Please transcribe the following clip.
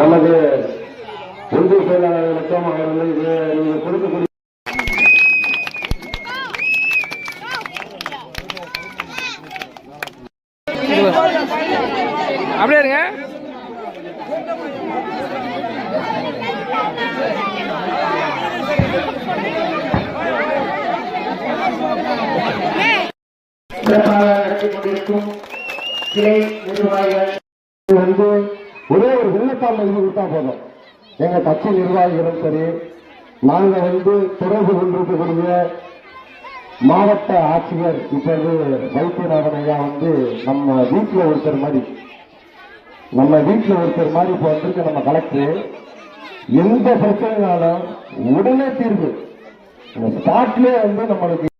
நமது ஒன்றிய செயலாளர்களுக்கும் அவர்கள் நீங்கள் கொடுக்கக்கூடிய அப்படியே இருங்க. சிறப்பாக நடத்தி கொண்டிருக்கும் கிளை நிர்வாகிகள் ஒரே ஒரு விண்ணப்பம் எழுதி கொடுத்தா போதும். எங்க கட்சி நிர்வாகிகளும் சரி, நாங்க தொடர்பு கொண்டிருக்கக்கூடிய மாவட்ட ஆட்சியர் இப்போது வைத்தியநாதன் ஐயா நம்ம வீட்டில் ஒருத்தர் மாதிரி இப்போ வந்திருக்க நம்ம கலெக்டர் எந்த பிரச்சனைனாலும் உடனே தீர்வு ஸ்பாட்லேயே நம்மளுக்கு